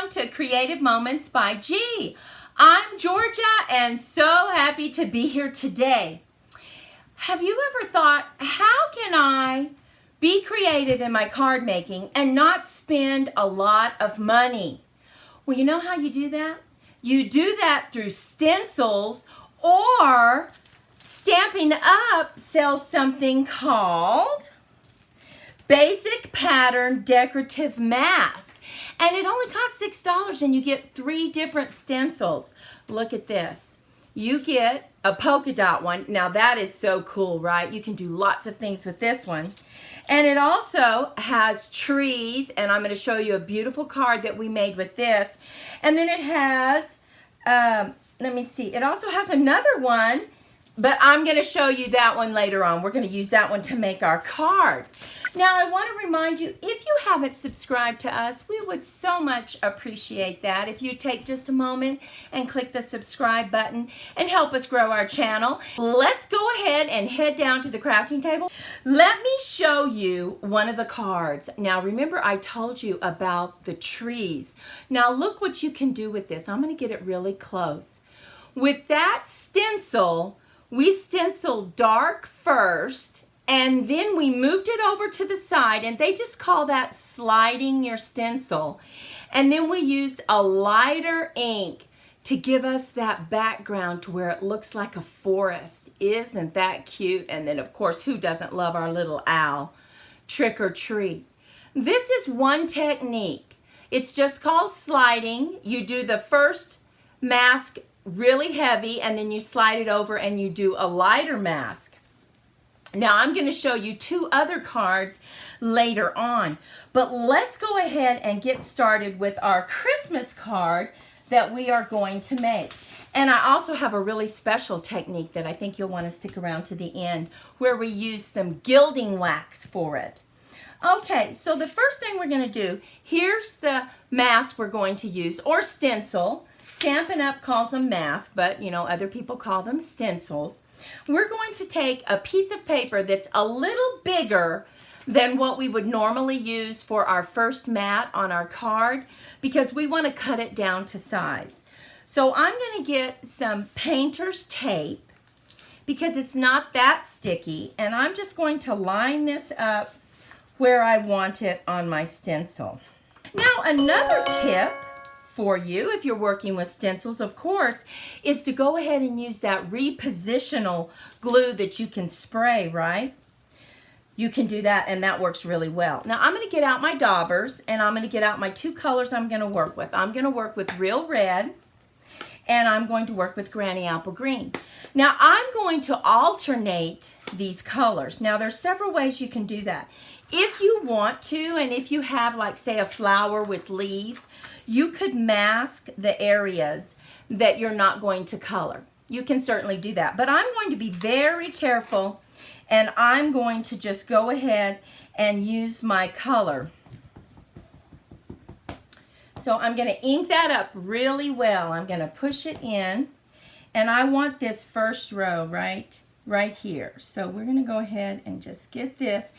welcome to Creative Moments by G. I'm Georgia and so happy to be here today. Have you ever thought, how can I be creative in my card making and not spend a lot of money? Well, you know how you do that? You do that through stencils, or Stampin' Up! Sells something called Basic Pattern Decorative Mask. And it only costs $6 and you get 3 different stencils. Look at this. You get a polka dot one. Now that is so cool, right? You can do lots of things with this one. And it also has trees, and I'm going to show you a beautiful card that we made with this. And then it has, let me see, it also has another one, but I'm going to show you that one later on. We're going to use that one to make our card. Now, I want to remind you, if you haven't subscribed to us, we would so much appreciate that if you take just a moment and click the subscribe button and help us grow our channel. Let's go ahead and head down to the crafting table. Let me show you one of the cards. Now, remember I told you about the trees. Now, look what you can do with this. I'm going to get it really close. With that stencil, we stenciled dark first, and then we moved it over to the side, and they just call that sliding your stencil. And then we used a lighter ink to give us that background to where it looks like a forest. Isn't that cute? And then, of course, who doesn't love our little owl? Trick or treat. This is one technique. It's just called sliding. You do the first mask really heavy, and then you slide it over and you do a lighter mask. Now, I'm going to show you 2 other cards later on, but let's go ahead and get started with our Christmas card that we are going to make. And I also have a really special technique that I think you'll want to stick around to the end, where we use some gilding wax for it. Okay, so the first thing we're going to do, here's the mask we're going to use, or stencil. Stampin' Up! Calls them masks, but you know, other people call them stencils. We're going to take a piece of paper that's a little bigger than what we would normally use for our first mat on our card, because we want to cut it down to size. So I'm going to get some painter's tape, because it's not that sticky, and I'm just going to line this up where I want it on my stencil. Now, another tip for you, if you're working with stencils, of course, is to go ahead and use that repositional glue that you can spray, right? You can do that, and that works really well. Now, I'm going to get out my daubers, and I'm going to get out my 2 colors I'm going to work with. I'm going to work with Real Red, and I'm going to work with Granny Apple Green. Now, I'm going to alternate these colors. Now, there's several ways you can do that. If you want to, and if you have, like, say, a flower with leaves, you could mask the areas that you're not going to color. You can certainly do that. But I'm going to be very careful, and I'm going to just go ahead and use my color. So I'm going to ink that up really well. I'm going to push it in, and I want this first row right here. So we're going to go ahead and just get this.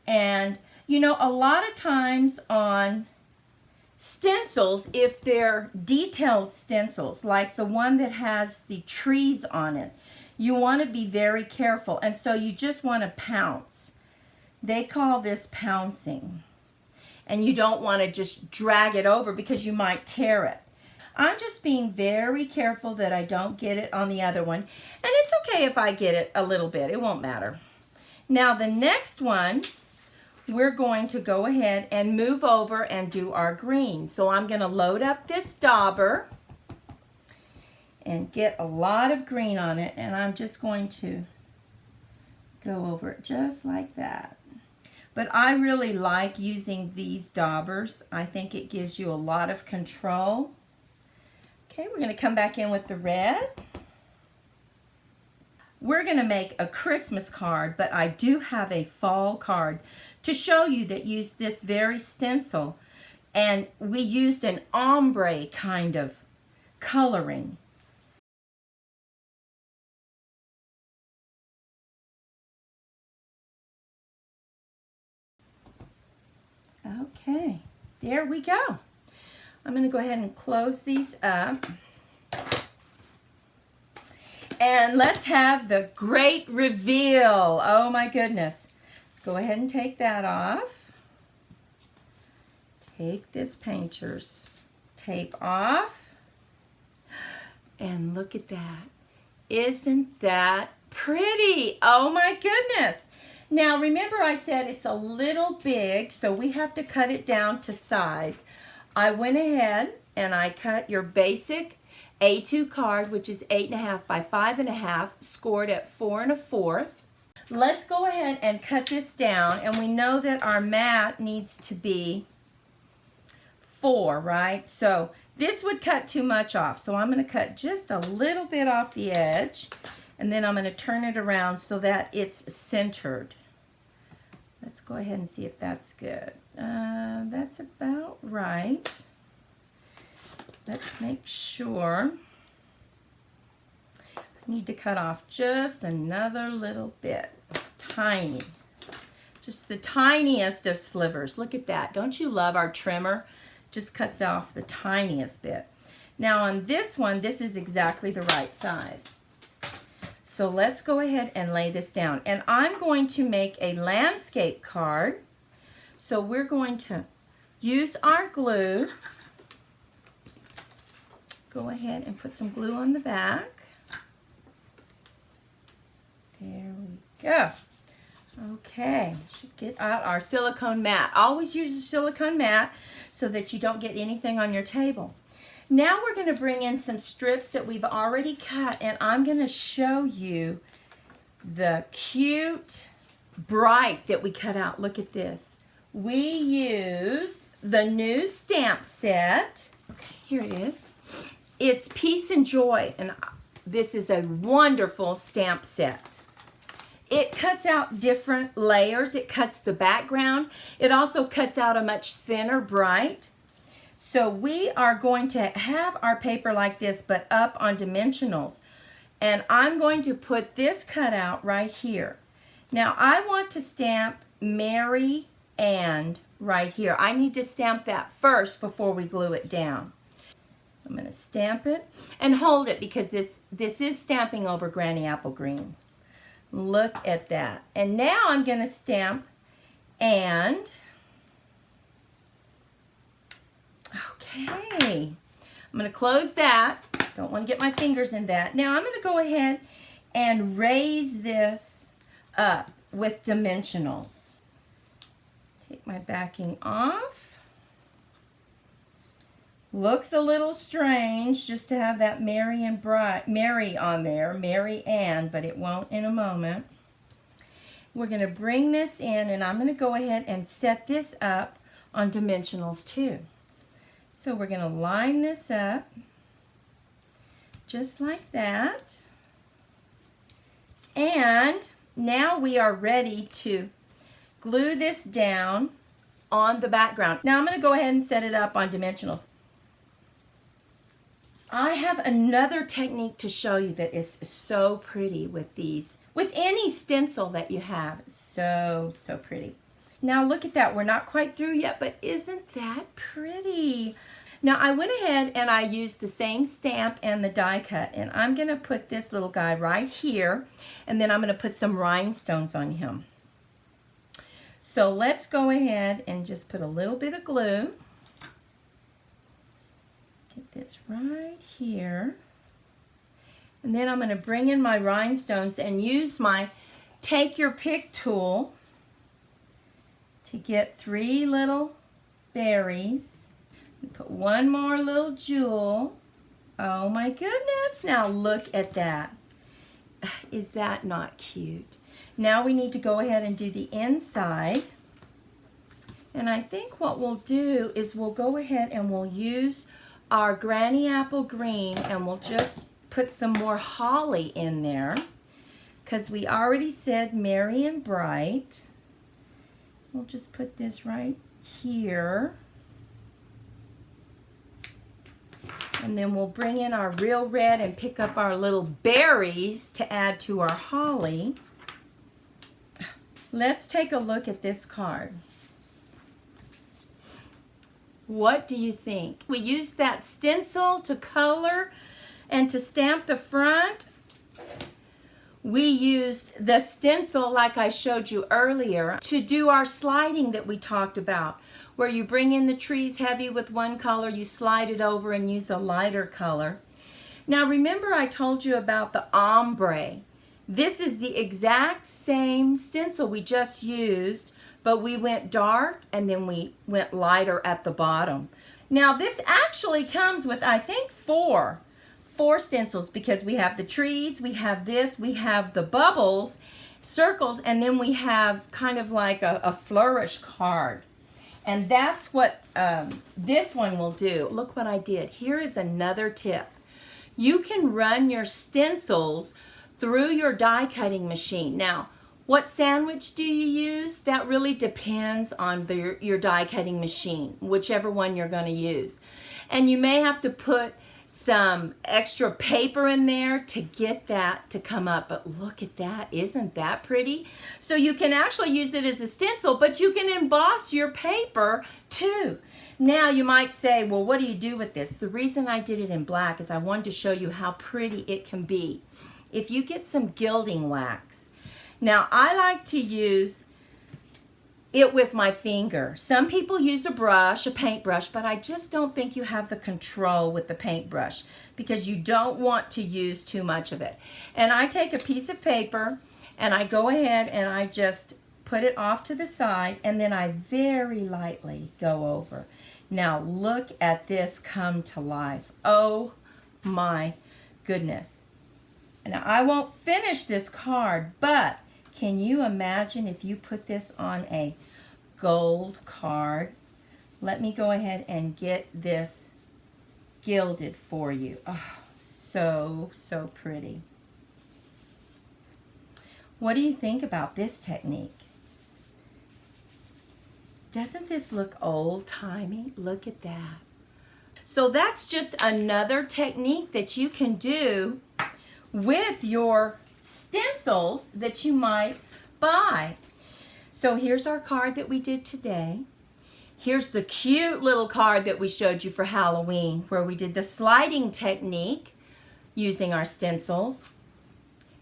And, you know, a lot of times on stencils, if they're detailed stencils, like the one that has the trees on it, you want to be very careful. And so you just want to pounce. They call this pouncing. And you don't want to just drag it over, because you might tear it. I'm just being very careful that I don't get it on the other one. And it's okay if I get it a little bit. It won't matter. Now, the next one, we're going to go ahead and move over and do our green. So I'm going to load up this dauber and get a lot of green on it, and I'm just going to go over it just like that. But I really like using these daubers. I think it gives you a lot of control. Okay, we're going to come back in with the red. We're going to make a Christmas card, but I do have a fall card to show you that used this very stencil, and we used an ombre kind of coloring. Okay, there we go. I'm going to go ahead and close these up. And let's have the great reveal. Oh my goodness. Let's go ahead and take that off. Take this painter's tape off. And look at that. Isn't that pretty? Oh my goodness. Now remember I said it's a little big, so we have to cut it down to size. I went ahead and I cut your basic A2 card, which is 8.5 by 5.5, scored at 4 1/4. Let's go ahead and cut this down, and we know that our mat needs to be 4, right? So this would cut too much off, so I'm going to cut just a little bit off the edge, and then I'm going to turn it around so that it's centered. Let's go ahead and see if that's good. That's about right. Let's make sure. I need to cut off just another little bit. Tiny. Just the tiniest of slivers. Look at that. Don't you love our trimmer? Just cuts off the tiniest bit. Now on this one, this is exactly the right size. So let's go ahead and lay this down. And I'm going to make a landscape card. So we're going to use our glue. Go ahead and put some glue on the back. There we go. Okay, should get out our silicone mat. Always use a silicone mat so that you don't get anything on your table. Now we're going to bring in some strips that we've already cut, and I'm going to show you the cute bright that we cut out. Look at this. We used the new stamp set. Okay, here it is. It's Peace and Joy, and this is a wonderful stamp set. It cuts out different layers. It cuts the background. It also cuts out a much thinner bright. So we are going to have our paper like this, but up on dimensionals. And I'm going to put this cutout right here. Now I want to stamp Mary and right here. I need to stamp that first before we glue it down. I'm going to stamp it and hold it because this is stamping over Granny Apple Green. Look at that. And now I'm going to stamp and. Okay. I'm going to close that. Don't want to get my fingers in that. Now I'm going to go ahead and raise this up with dimensionals. Take my backing off. Looks a little strange just to have that Mary on there, Mary Ann, but it won't in a moment. We're going to bring this in, and I'm going to go ahead and set this up on dimensionals too. So we're going to line this up just like that. And now we are ready to glue this down on the background. Now I'm going to go ahead and set it up on dimensionals. I have another technique to show you that is so pretty with these, with any stencil that you have. It's so pretty. Now look at that. We're not quite through yet, but isn't that pretty? Now I went ahead and I used the same stamp and the die cut, and I'm going to put this little guy right here, and then I'm going to put some rhinestones on him. So let's go ahead and just put a little bit of glue. Get this right here. And then I'm going to bring in my rhinestones and use my take your pick tool to get 3 little berries. Put one more little jewel. Oh my goodness. Now look at that. Is that not cute? Now we need to go ahead and do the inside. And I think what we'll do is we'll go ahead and we'll use our Granny Apple Green, and we'll just put some more holly in there because we already said merry and bright. We'll just put this right here. And then we'll bring in our real red and pick up our little berries to add to our holly. Let's take a look at this card. What do you think? We used that stencil to color and to stamp the front. We used the stencil, like I showed you earlier, to do our sliding that we talked about, where you bring in the trees heavy with one color, you slide it over and use a lighter color. Now remember I told you about the ombre. This is the exact same stencil we just used, but we went dark and then we went lighter at the bottom. Now this actually comes with, I think, four stencils, because we have the trees, we have this, we have the bubbles, circles, and then we have kind of like a flourish card. And that's what this one will do. Look what I did. Here is another tip. You can run your stencils through your die cutting machine. Now, what sandwich do you use? That really depends on your die cutting machine, whichever one you're going to use. And you may have to put some extra paper in there to get that to come up. But look at that. Isn't that pretty? So you can actually use it as a stencil, but you can emboss your paper too. Now you might say, well, what do you do with this? The reason I did it in black is I wanted to show you how pretty it can be. If you get some gilding wax. Now I like to use it with my finger. Some people use a brush, a paintbrush, but I just don't think you have the control with the paintbrush because you don't want to use too much of it. And I take a piece of paper and I go ahead and I just put it off to the side, and then I very lightly go over. Now look at this come to life. Oh my goodness. Now I won't finish this card, but can you imagine if you put this on a gold card? Let me go ahead and get this gilded for you. Oh, so pretty. What do you think about this technique? Doesn't this look old-timey? Look at that. So that's just another technique that you can do with your stencils that you might buy. So here's our card that we did today. Here's the cute little card that we showed you for Halloween, where we did the sliding technique using our stencils.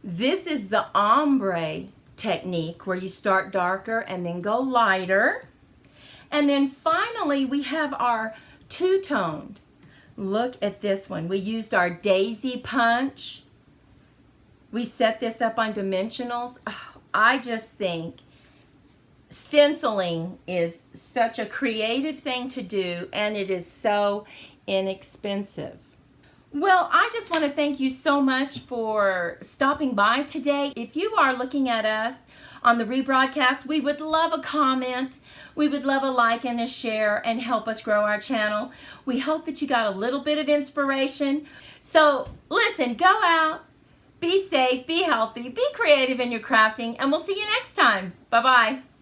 This is the ombre technique, where you start darker and then go lighter. And then finally we have our two-toned. Look at this one. We used our daisy punch. We set this up on dimensionals. Oh, I just think stenciling is such a creative thing to do, and it is so inexpensive. Well, I just want to thank you so much for stopping by today. If you are looking at us on the rebroadcast, we would love a comment. We would love a like and a share and help us grow our channel. We hope that you got a little bit of inspiration. So listen, go out, be safe, be healthy, be creative in your crafting, and we'll see you next time. Bye-bye.